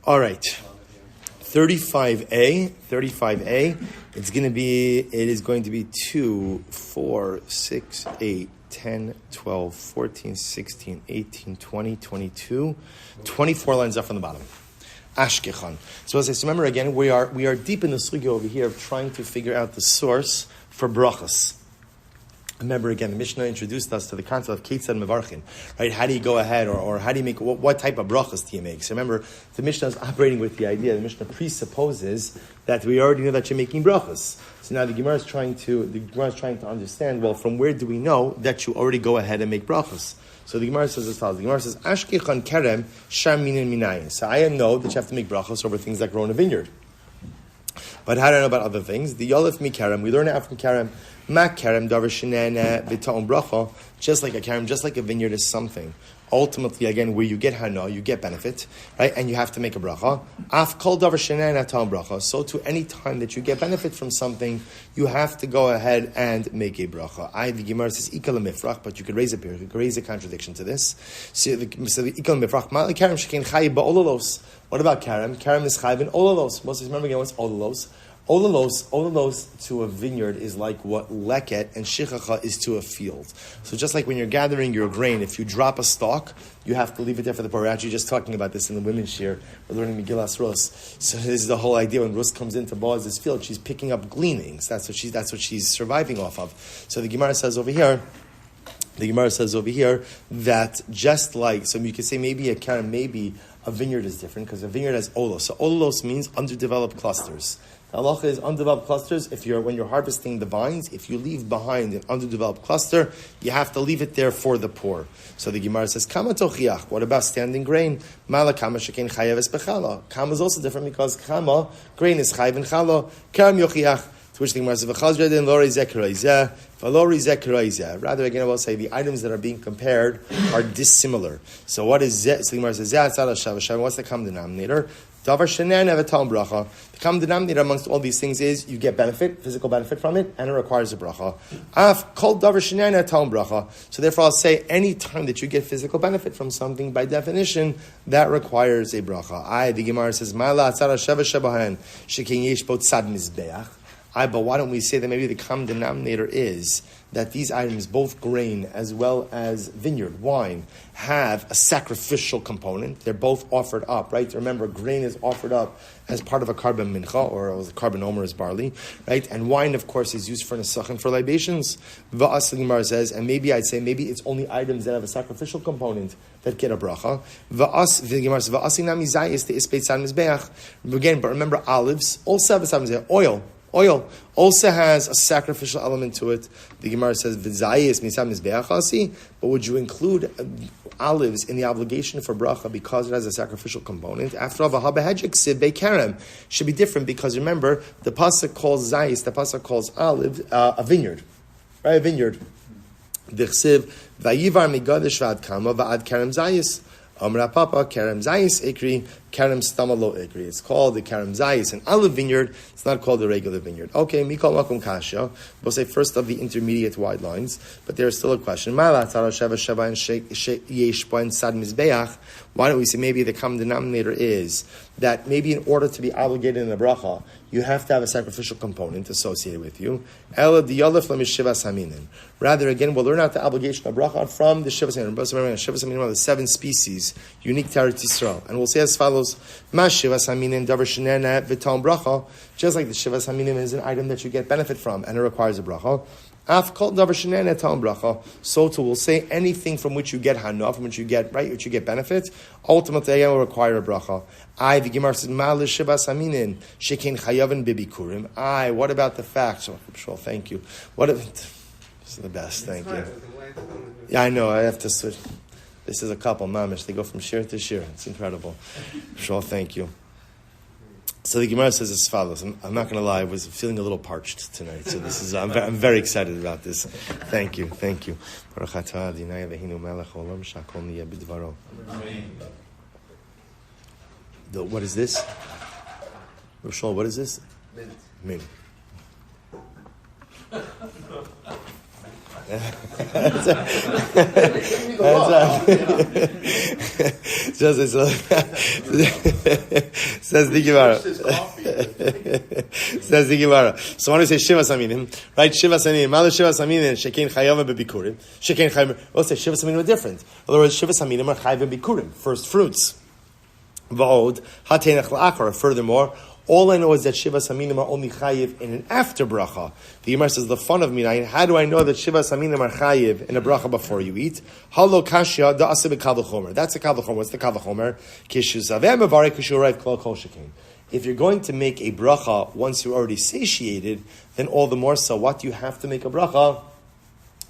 All right. 35a. It is going to be 2, 4, 6, 8, 10, 12, 14, 16, 18, 20, 22, 24 lines up from the bottom. Ashkechan. So as I remember again, we are deep in the sugya over here of trying to figure out the source for Berachos. Remember again, the Mishnah introduced us to the concept of Ketzad Mevarchin, right? How do you go ahead, or how do you make, what type of brachas do you make? So remember, the Mishnah is operating with the idea, the Mishnah presupposes that we already know that you're making brachas. So now the Gemara is trying to understand, well, from where do we know that you already go ahead and make brachas? So the Gemara says as follows. The Gemara says, Ashkechan kerem sham minin minayin. So I know that you have to make brachas over things that grow in a vineyard. But how do I know about other things? The Yolef mi kerem, we learn it out from kerem. Ma kerem davar shenena v'ta'om bracha, just like a kerem, just like a vineyard is something. Ultimately, again, where you get hana, you get benefit, right? And you have to make a bracha. Af kol davar shenena ta'om bracha. So to any time that you get benefit from something, you have to go ahead and make a bracha. The Gemara says ikal mifrach, but you could raise a period, you could raise a contradiction to this. So the ikal mifrach ma kerem shekin chayi ba'olalos. What about kerem? Kerem is chayiv in olalos. Most of you remember again what's olalos. Olalos to a vineyard is like what leket and shichacha is to a field. So just like when you're gathering your grain, if you drop a stalk, you have to leave it there for the poor. We're actually just talking about this in the women's shir. We're learning Megillas Rus. So this is the whole idea. When Rus comes into Boaz's field, she's picking up gleanings. That's what she's surviving off of. So the Gemara says over here that just like, so you could say maybe a kerem, maybe a vineyard is different because a vineyard has olos. So olos means underdeveloped clusters. The halacha is undeveloped clusters. When you're harvesting the vines, if you leave behind an underdeveloped cluster, you have to leave it there for the poor. So the Gemara says, Kama tochiach. What about standing grain? Mala kama shekin chayev es bechala. Kama is also different because kama, grain is chayev and chala. Karam yochiach. To which the Gemara says, v'chazredin lori zekaraizeh, v'lori zekaraizeh. Rather, again, I will say the items that are being compared are dissimilar. So what is zeh? So the Gemara says, zeh atzad hashav. What's the common denominator? Davar shenen evatam bracha. The common denominator amongst all these things is you get benefit, physical benefit from it, and it requires a bracha. Af kol davar shenen evatam bracha. So therefore, I'll say any time that you get physical benefit from something, by definition, that requires a bracha. The Gemara says, Ma'ala atzara sheva shebahen shekin yesh bo tzad mizbeach. But why don't we say that maybe the common denominator is that these items, both grain as well as vineyard, wine, have a sacrificial component. They're both offered up, right? Remember, grain is offered up as part of a carbon mincha, or a carbon omer is barley, right? And wine, of course, is used for nesach for libations. V'as, the Gemara says, and maybe I'd say, maybe it's only items that have a sacrificial component that get a bracha. V'as, the Gemara says, v'as inam izayis te ispeit tzad mizbeach. Again, but remember, olives also have a tzad mizbeach, Oil also has a sacrificial element to it. The Gemara says, "V'zayis misam mizbeachasi." But would you include olives in the obligation for bracha because it has a sacrificial component? After all, v'habehedjik siv bekarem should be different because remember the pasuk calls zayis, the pasuk calls olive a vineyard, right? A vineyard. V'chsiv vayivar migadish v'ad kama v'ad karem zayis. Amra Papa, Kerem Zayis Ikri, Kerem Stamalo Ikri. It's called the Kerem Zayis, an olive vineyard. It's not called the regular vineyard. Okay, Mikol Makom Kasha. We'll say first of the intermediate wide lines, but there's still a question. Why don't we say maybe the common denominator is that maybe in order to be obligated in a bracha, you have to have a sacrificial component associated with you. Rather, again, we'll learn out the obligation of bracha from the Shivas Haminin. Remember, Shivas Haminin are the 7 species unique to Eretz Yisrael. And we'll say as follows, Ma Shivas Haminin davar shenena v'tam bracha. Just like the Shivas Haminin is an item that you get benefit from and it requires a bracha. Af kol davar shenena tam bracha. So too, we'll say anything from which you get hana, from which you get benefit, ultimately again will require a bracha. The Gemara says, Ma l'shivas haminin shekin chayavin bibikurim. What about the fact? So, thank you. This is the best, thank you. Yeah, I know, I have to switch. This is a couple, mamish. They go from shir to shir. It's incredible. Shul, thank you. So the Gemara says as follows. I'm not going to lie, I was feeling a little parched tonight. So this is, I'm very excited about this. Thank you. Baruch atah Adonai Eloheinu melech haolam shakol niyeh b'dvaro. What is this? Roshal, what is this? Mint. Says the Gemara. Says the Gemara. So when we say Shiva Saminim, right? Shiva Saminim, Mala Shiva Saminim, Shekein Chayava Bebikurim. Shekein Chayava. We'll say Shiva Saminim are different. In other words, Shiva Saminim are Chayava Bebikurim, first fruits. V'od Hatenach La'achar. Furthermore, all I know is that Shiva Saminim are only chayiv in an after bracha. The Gemara says, the fun of minayin, how do I know that Shiva Saminim are chayiv in a bracha before you eat? Halo kashya da'aseh b'kal v'chomer. That's the kal v'chomer. What's the kal v'chomer? Kishu zaveh mevarek kishu rayv klal kol shekein. If you're going to make a bracha once you're already satiated, then all the more so. What do you have to make a bracha?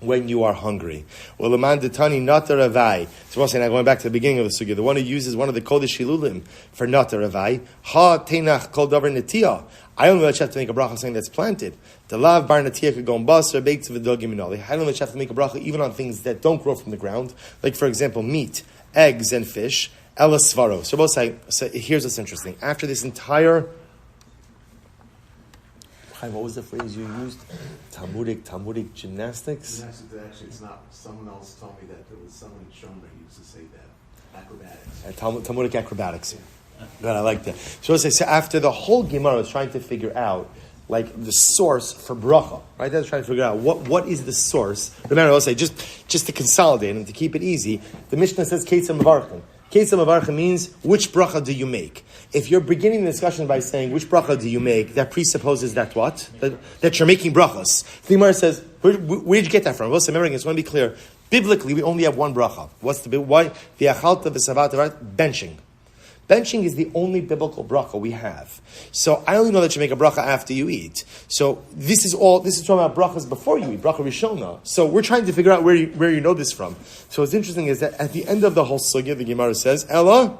When you are hungry. Well, the man detani nata ravai. So we're saying, now going back to the beginning of the sugya, the one who uses one of the kodesh shilulim for nata ravai, ha tenach kol davar netiyah. I only let you have to make a bracha on something that's planted. The lav bar netiyah could go on bas or baked to v'dogim minali. I don't let you have to make a bracha even on things that don't grow from the ground, like for example meat, eggs, and fish. Ela svaro. So both say. So here's what's interesting. After this entire what was the phrase you used? Talmudic gymnastics? Actually, it's not. Someone else told me that there was someone in Shomer who used to say that. Acrobatics. Talmudic acrobatics. Good, I like that. So after the whole Gemara is trying to figure out like the source for bracha, right? That's trying to figure out what is the source. Remember, I'll say just to consolidate and to keep it easy. The Mishnah says Ketzah Mevarchin. Ketzah Mevarchin means which bracha do you make? If you're beginning the discussion by saying which bracha do you make, that presupposes that what? That you're making brachas. The Gemara says, where did you get that from? Well, remember, I just want to be clear. Biblically, we only have one bracha. What's the why? The achalta v'savata, benching. Benching is the only biblical bracha we have. So I only know that you make a bracha after you eat. So this is talking about brachas before you eat, bracha rishona. So we're trying to figure out where you know this from. So what's interesting is that at the end of the whole sugya, the Gemara says, Ella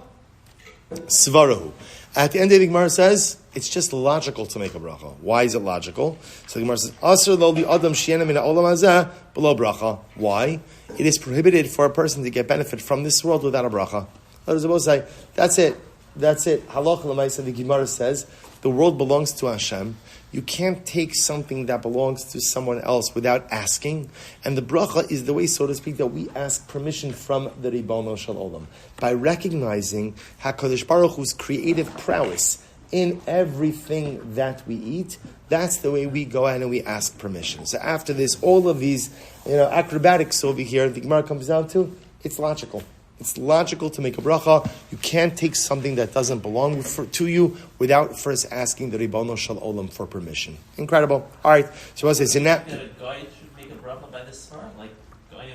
svarahu. At the end of the Gemara says, it's just logical to make a bracha. Why is it logical? So the Gemara says, Asr lo li adam shiena min ha'olam hazeh below bracha. Why? It is prohibited for a person to get benefit from this world without a bracha. Others will say, that's it. Halacha l'maisa, the Gemara says, the world belongs to Hashem. You can't take something that belongs to someone else without asking. And the bracha is the way, so to speak, that we ask permission from the Ribono Shel Olam. By recognizing HaKadosh Baruch Hu's creative prowess in everything that we eat, that's the way we go ahead and we ask permission. So after this, all of these acrobatics over here, the Gemara comes down to, it's logical. It's logical to make a bracha. You can't take something that doesn't belong to you without first asking the Ribono Shel Olam for permission. Incredible. All right. So what I say, that a guy should make a bracha by this far? Like, guy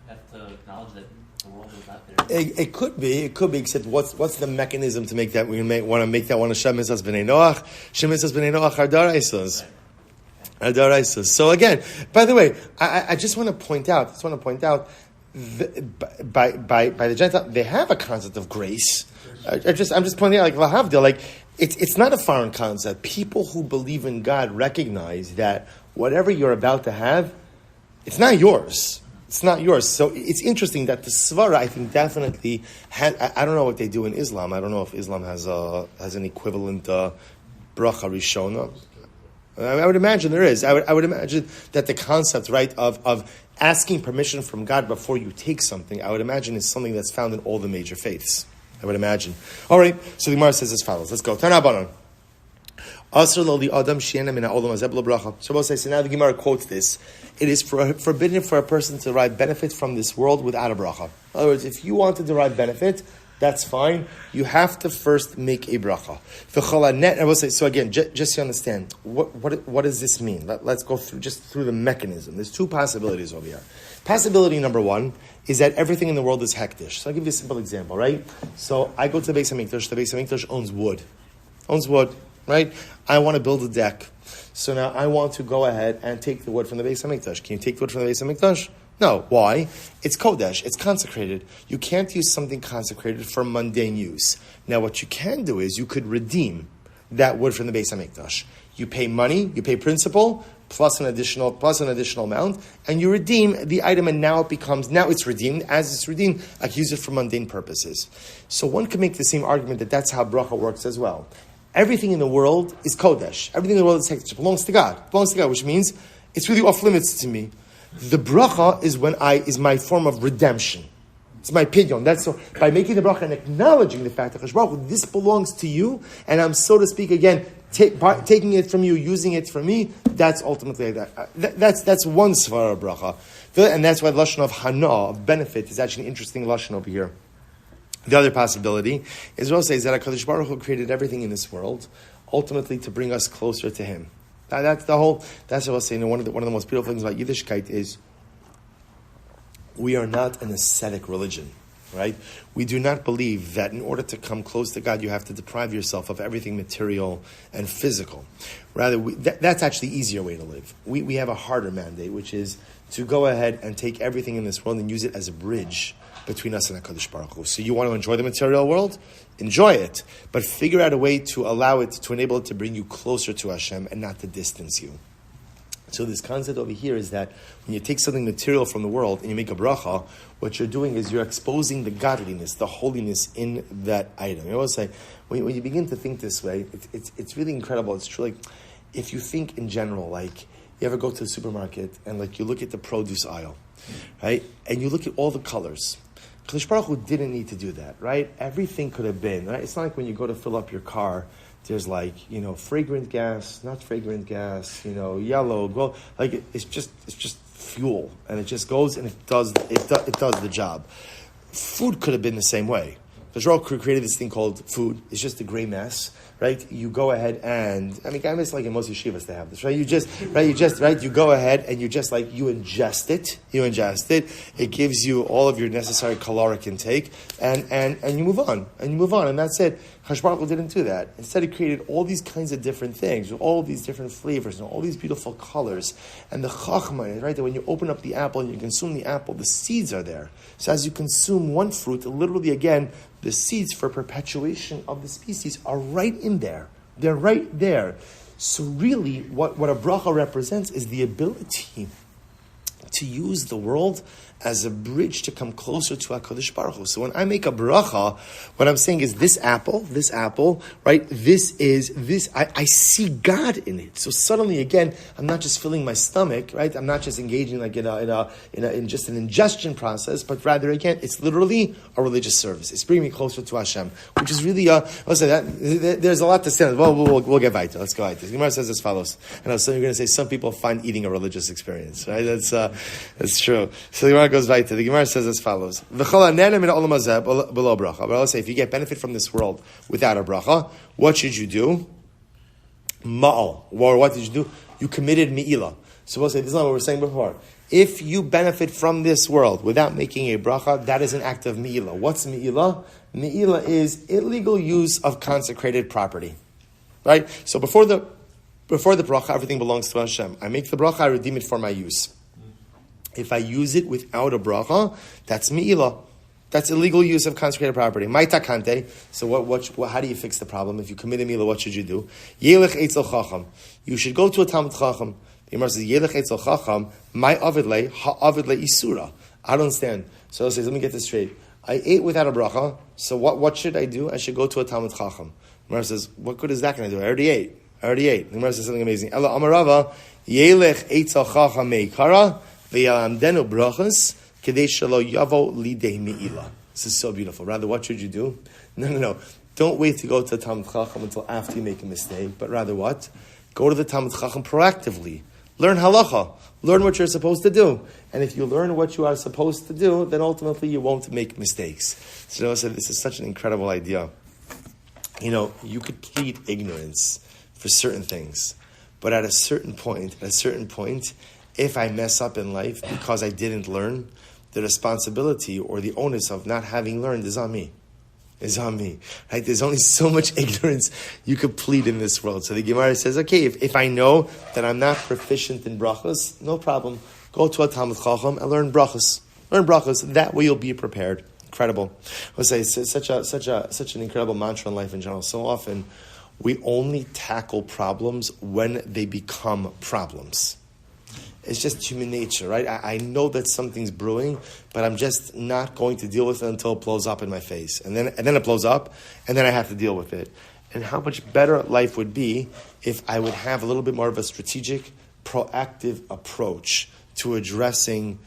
have to acknowledge that the world is not there. It could be. Except what's the mechanism to make that? We want to make that one of Shem Mitzvahs B'nei Noach. Shem Mitzvahs B'nei Noach are Daraisas. So again, by the way, I just want to point out. By the Gentile, they have a concept of grace. I'm just pointing out, like lahavdil, like it's not a foreign concept. People who believe in God recognize that whatever you're about to have, it's not yours. It's not yours. So it's interesting that the svara, I think, definitely had. I don't know what they do in Islam. I don't know if Islam has an equivalent bracha rishona. I would imagine there is. I would imagine that the concept, right, of asking permission from God before you take something, I would imagine is something that's found in all the major faiths. I would imagine. All right, so the Gemara says as follows. Let's go. Tanabanan. So now the Gemara quotes this. It is forbidden for a person to derive benefit from this world without a bracha. In other words, if you want to derive benefit, that's fine. You have to first make a bracha. So again, just to understand, what does this mean? Let's go through the mechanism. There's two possibilities over here. Possibility number one is that everything in the world is hektish. So I'll give you a simple example, right? So I go to the Beis HaMikdash. The Beis HaMikdash owns wood, right? I want to build a deck. So now I want to go ahead and take the wood from the Beis HaMikdash. Can you take the wood from the Beis HaMikdash? No. Why? It's kodesh. It's consecrated. You can't use something consecrated for mundane use. Now, what you can do is you could redeem that wood from the Beis HaMikdash. You pay money, you pay principal, plus an additional amount, and you redeem the item, and now it's redeemed. As it's redeemed, I can use it for mundane purposes. So one could make the same argument that that's how bracha works as well. Everything in the world is kodesh. Everything in the world is hektish. It belongs to God. Which means it's really off limits to me. The bracha is my form of redemption. It's my pidyon. That's so, by making the bracha and acknowledging the fact that Kadosh Baruch Hu, this belongs to you, and I'm, so to speak, again, taking it from you, using it for me, that's ultimately that's one svara bracha. And that's why the lashon of hana, of benefit, is actually an interesting lashon over here. The other possibility is also is that HaKadosh Baruch Hu created everything in this world, ultimately to bring us closer to Him. That's what I was saying. One of the most beautiful things about Yiddishkeit is we are not an ascetic religion, right? We do not believe that in order to come close to God, you have to deprive yourself of everything material and physical. Rather, that's actually the easier way to live. We have a harder mandate, which is to go ahead and take everything in this world and use it as a bridge between us and HaKadosh Baruch Hu. So you want to enjoy the material world? Enjoy it. But figure out a way to allow it, to enable it to bring you closer to Hashem and not to distance you. So this concept over here is that when you take something material from the world and you make a bracha, what you're doing is you're exposing the godliness, the holiness in that item. I always say, when you begin to think this way, it's really incredible. It's true. Like, if you think in general, like, you ever go to the supermarket and like you look at the produce aisle, right? And you look at all the colors. Kadosh Baruch Hu didn't need to do that, right? Everything could have been, right? It's not like when you go to fill up your car, there's like, fragrant gas, not fragrant gas, yellow, gold. Like it's just fuel, and it just goes and it does the job. Food could have been the same way. Kadosh Baruch Hu created this thing called food. It's just a gray mess, right? You go ahead and I guess like in most yeshivas they have this, right? You go ahead and you ingest it. It gives you all of your necessary caloric intake, and you move on, and that's it. Kadosh Baruch Hu didn't do that. Instead, He created all these kinds of different things with all these different flavors and all these beautiful colors. And the chachma is, right, that when you open up the apple and you consume the apple, the seeds are there. So as you consume one fruit, literally again, the seeds for perpetuation of the species are right in there. They're right there. So really, what a bracha represents is the ability to use the world as a bridge to come closer to HaKadosh Baruch Hu. So when I make a bracha, what I'm saying is this apple, right? I see God in it. So suddenly, again, I'm not just filling my stomach, right? I'm not just engaging like in just an ingestion process, but rather, again, it's literally a religious service. It's bringing me closer to Hashem, which is really, let's say that there's a lot to say on. Well, we'll get weiter. Let's go weiter. The Gemara says as follows. And so you're going to say some people find eating a religious experience, right? That's true. So the Gemara goes weiter. The Gemara says as follows. But I'll say, if you get benefit from this world without a bracha, what should you do? Ma'al. Or what did you do? You committed mi'ilah. So we'll say, this is not what we were saying before. If you benefit from this world without making a bracha, that is an act of mi'ilah. What's mi'ilah? Mi'ilah is illegal use of consecrated property. Right? So before the bracha, everything belongs to Hashem. I make the bracha, I redeem it for my use. If I use it without a bracha, that's mi'ilah. That's illegal use of consecrated property. Maitakante. So how do you fix the problem? If you commit a mi'ilah, what should you do? Yelech eitzel chacham. You should go to a Talmud Chacham. The Gemara says, Yelech eitzel chacham, my avidle, ha'avidle isura. I don't understand. So it says, let me get this straight. I ate without a bracha, so what should I do? I should go to a Talmud Chacham. The Gemara says, what good is that going to do? I already ate. The Gemara says something amazing. Ela amarava, Yelech eitzel chacham meikara, V'yalamdenu brachas kedei shelo yavo lidei mi'ilah. This is so beautiful. Rather, what should you do? No. Don't wait to go to the Talmud Chacham until after you make a mistake. But rather, what? Go to the Talmud Chacham proactively. Learn halacha. Learn what you're supposed to do. And if you learn what you are supposed to do, then ultimately you won't make mistakes. So I said, this is such an incredible idea. You could plead ignorance for certain things, but at a certain point, if I mess up in life because I didn't learn, the responsibility or the onus of not having learned is on me. Right? There's only so much ignorance you could plead in this world. So the Gemara says, okay, if I know that I'm not proficient in brachas, no problem. Go to a Talmud Chacham and learn brachas. That way you'll be prepared. Incredible. I'll say it's such an incredible mantra in life in general. So often we only tackle problems when they become problems. It's just human nature, right? I know that something's brewing, but I'm just not going to deal with it until it blows up in my face. And then it blows up, and then I have to deal with it. And how much better life would be if I would have a little bit more of a strategic, proactive approach to addressing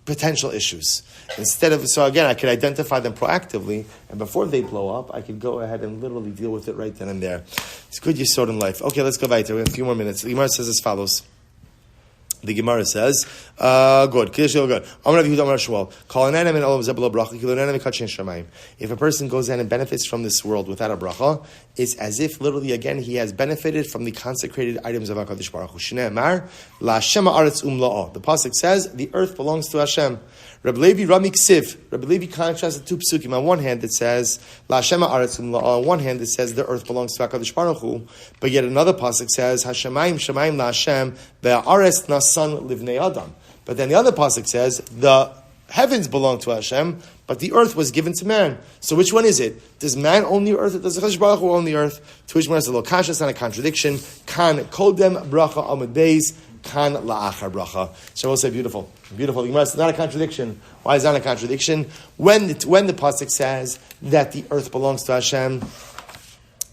potential issues. So again, I could identify them proactively, and before they blow up, I could go ahead and literally deal with it right then and there. It's good yesod in life. Okay, let's go back to it. We have a few more minutes. The Gemara says as follows. The Gemara says, good. If a person goes in and benefits from this world without a bracha, it's as if literally again he has benefited from the consecrated items of HaKadosh Baruch Hu. The pasuk says the earth belongs to Hashem. Rabbi Levi Rami Ksiv. Rabbi Levi contrasts the two psukim. On one hand, it says La Shema Aretz Umla'ah. On one hand, it says the earth belongs to HaKadosh Baruch Hu. But yet another pasuk says Hashemayim Shemayim La Hashem Ve'aretz Nasan Livnei Adam. But then the other pasuk says the heavens belong to Hashem, but the earth was given to man. So which one is it? Does man own the earth, or does HaKadosh Baruch Hu own the earth? To which one is a little conscious and a contradiction. Kan Kodem Bracha Amud Beis. Kan la'achar bracha. So we'll say beautiful. Beautiful. It's not a contradiction. Why is that a contradiction? When the pasuk says that the earth belongs to Hashem,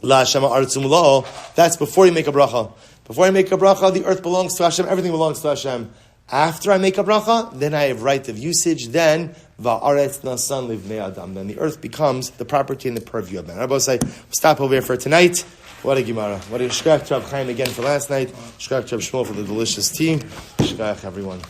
la Hashem ha'aretz umla'ah, that's before you make a bracha. Before I make a bracha, the earth belongs to Hashem, everything belongs to Hashem. After I make a bracha, then I have right of usage, then va'aretz nasan livnei adam. Then the earth becomes the property and the purview of man. Rabbi say, we'll stop over here for tonight. What a Gemara. What a Shkach Rav Chaim again for last night. Shkach Rav Shmuel for the delicious tea. Shkach everyone.